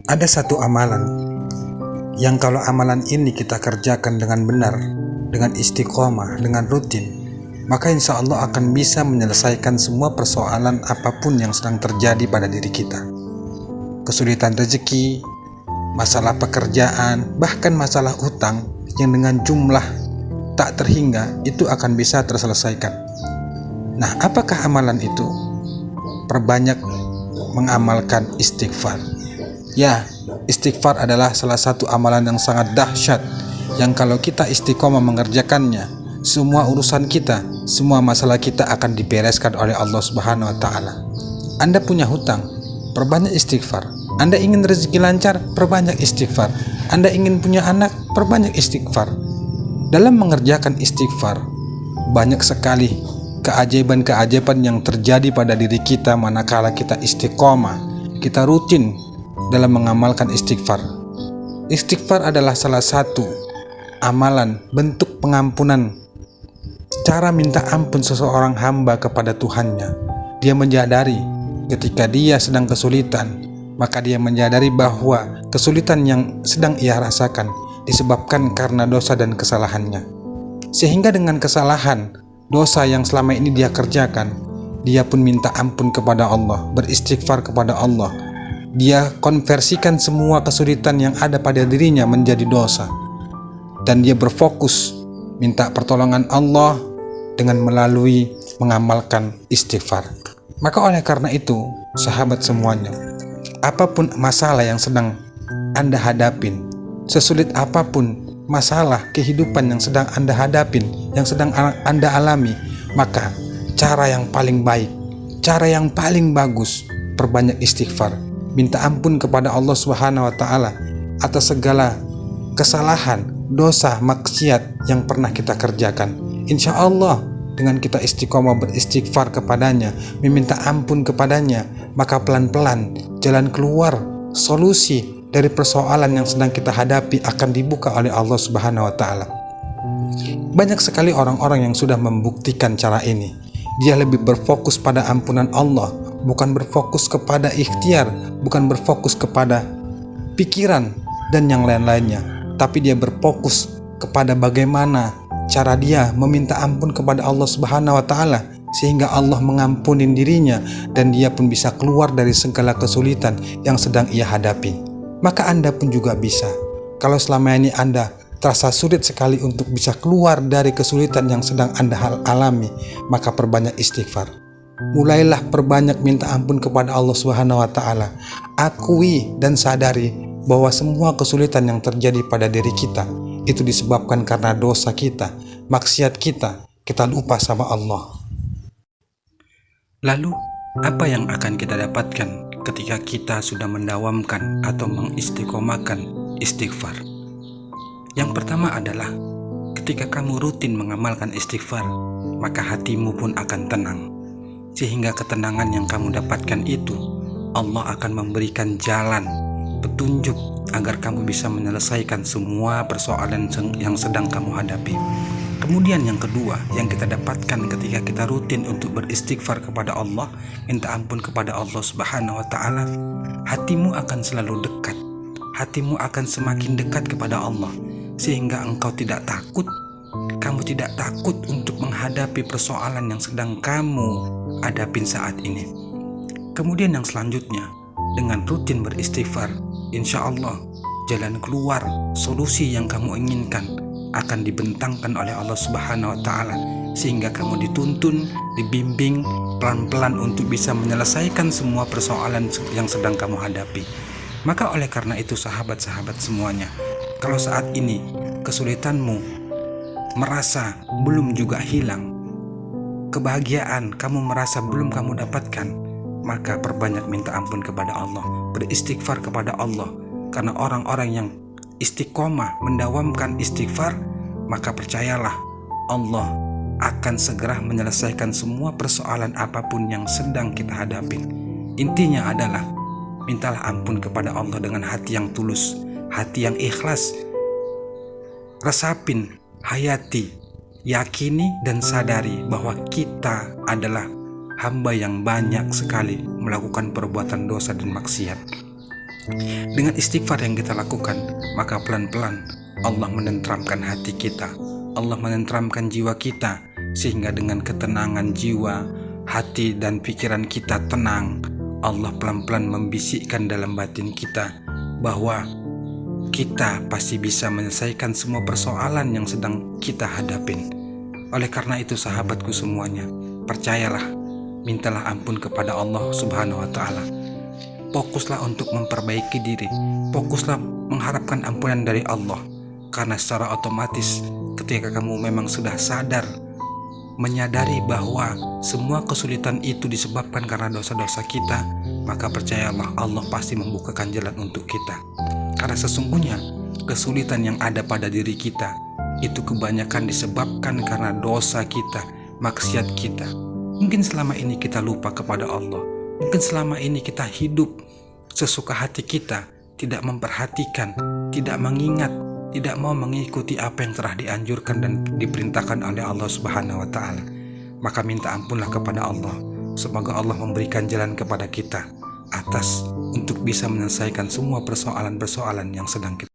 Ada satu amalan yang kalau amalan ini kita kerjakan dengan benar, dengan istiqomah, dengan rutin, maka insya Allah akan bisa menyelesaikan semua persoalan apapun yang sedang terjadi pada diri kita. Kesulitan rezeki, masalah pekerjaan, bahkan masalah utang yang dengan jumlah tak terhingga itu akan bisa terselesaikan. Nah, apakah amalan itu? Perbanyak mengamalkan istighfar. Ya, istighfar adalah salah satu amalan yang sangat dahsyat, yang kalau kita istiqomah mengerjakannya, semua urusan kita, semua masalah kita akan dibereskan oleh Allah Subhanahu wa Ta'ala. Anda punya hutang, perbanyak istighfar. Anda ingin rezeki lancar, perbanyak istighfar. Anda ingin punya anak, perbanyak istighfar. Dalam mengerjakan istighfar, banyak sekali keajaiban-keajaiban yang terjadi pada diri kita manakala kita istiqomah, kita rutin dalam mengamalkan istighfar. Istighfar adalah salah satu amalan bentuk pengampunan, cara minta ampun seseorang hamba kepada Tuhannya. Dia menyadari ketika dia sedang kesulitan, maka dia menyadari bahwa kesulitan yang sedang ia rasakan disebabkan karena dosa dan kesalahannya. Sehingga dengan kesalahan, dosa yang selama ini dia kerjakan, dia pun minta ampun kepada Allah, beristighfar kepada Allah. Dia konversikan semua kesulitan yang ada pada dirinya menjadi dosa, dan dia berfokus minta pertolongan Allah dengan melalui mengamalkan istighfar. Maka oleh karena itu, sahabat semuanya, apapun masalah yang sedang Anda hadapin, sesulit apapun masalah kehidupan yang sedang Anda hadapin, yang sedang Anda alami, maka cara yang paling baik, cara yang paling bagus, perbanyak istighfar. Minta ampun kepada Allah Subhanahu wa Ta'ala atas segala kesalahan, dosa, maksiat yang pernah kita kerjakan. Insya Allah dengan kita istiqomah beristighfar kepadanya, meminta ampun kepadanya, maka pelan-pelan jalan keluar, solusi dari persoalan yang sedang kita hadapi akan dibuka oleh Allah Subhanahu wa Ta'ala. Banyak sekali orang-orang yang sudah membuktikan cara ini. Dia lebih berfokus pada ampunan Allah, bukan berfokus kepada ikhtiar, bukan berfokus kepada pikiran dan yang lain-lainnya, tapi dia berfokus kepada bagaimana cara dia meminta ampun kepada Allah Subhanahu wa Ta'ala, sehingga Allah mengampuni dirinya dan dia pun bisa keluar dari segala kesulitan yang sedang ia hadapi. Maka Anda pun juga bisa. Kalau selama ini Anda terasa sulit sekali untuk bisa keluar dari kesulitan yang sedang Anda alami, maka perbanyak istighfar. Mulailah perbanyak minta ampun kepada Allah Subhanahu wa Ta'ala. Akui dan sadari bahwa semua kesulitan yang terjadi pada diri kita itu disebabkan karena dosa kita, maksiat kita lupa sama Allah. Lalu, apa yang akan kita dapatkan ketika kita sudah mendawamkan atau mengistiqomahkan istighfar? Yang pertama adalah ketika kamu rutin mengamalkan istighfar, maka hatimu pun akan tenang. Sehingga ketenangan yang kamu dapatkan itu, Allah akan memberikan jalan, petunjuk agar kamu bisa menyelesaikan semua persoalan yang sedang kamu hadapi. Kemudian yang kedua yang kita dapatkan ketika kita rutin untuk beristighfar kepada Allah, minta ampun kepada Allah Subhanahu wa Ta'ala, hatimu akan selalu dekat. Hatimu akan semakin dekat kepada Allah, sehingga engkau tidak takut. Kamu tidak takut untuk menghadapi persoalan yang sedang kamu hadapin saat ini. Kemudian yang selanjutnya, dengan rutin beristighfar, insya Allah jalan keluar, solusi yang kamu inginkan akan dibentangkan oleh Allah Subhanahu wa Ta'ala, sehingga kamu dituntun, dibimbing pelan-pelan untuk bisa menyelesaikan semua persoalan yang sedang kamu hadapi. Maka oleh karena itu sahabat-sahabat semuanya, kalau saat ini kesulitanmu merasa belum juga hilang, kebahagiaan kamu merasa belum kamu dapatkan, maka perbanyak minta ampun kepada Allah, beristighfar kepada Allah. Karena orang-orang yang istiqomah mendawamkan istighfar, maka percayalah Allah akan segera menyelesaikan semua persoalan apapun yang sedang kita hadapi. Intinya adalah mintalah ampun kepada Allah dengan hati yang tulus, hati yang ikhlas. Resapin, hayati, yakini dan sadari bahwa kita adalah hamba yang banyak sekali melakukan perbuatan dosa dan maksiat. Dengan istighfar yang kita lakukan, maka pelan-pelan Allah menenteramkan hati kita, Allah menenteramkan jiwa kita, sehingga dengan ketenangan jiwa, hati dan pikiran kita tenang, Allah pelan-pelan membisikkan dalam batin kita bahwa kita pasti bisa menyelesaikan semua persoalan yang sedang kita hadapin. Oleh karena itu sahabatku semuanya, percayalah, mintalah ampun kepada Allah Subhanahu wa Ta'ala. Fokuslah untuk memperbaiki diri, fokuslah mengharapkan ampunan dari Allah, karena secara otomatis ketika kamu memang sudah sadar, menyadari bahwa semua kesulitan itu disebabkan karena dosa-dosa kita, maka percayalah Allah pasti membukakan jalan untuk kita. Karena sesungguhnya kesulitan yang ada pada diri kita itu kebanyakan disebabkan karena dosa kita, maksiat kita. Mungkin selama ini kita lupa kepada Allah, mungkin selama ini kita hidup sesuka hati kita, tidak memperhatikan, tidak mengingat, tidak mau mengikuti apa yang telah dianjurkan dan diperintahkan oleh Allah Subhanahu wa Ta'ala. Maka minta ampunlah kepada Allah. Semoga Allah memberikan jalan kepada kita atas untuk bisa menyelesaikan semua persoalan-persoalan yang sedang kita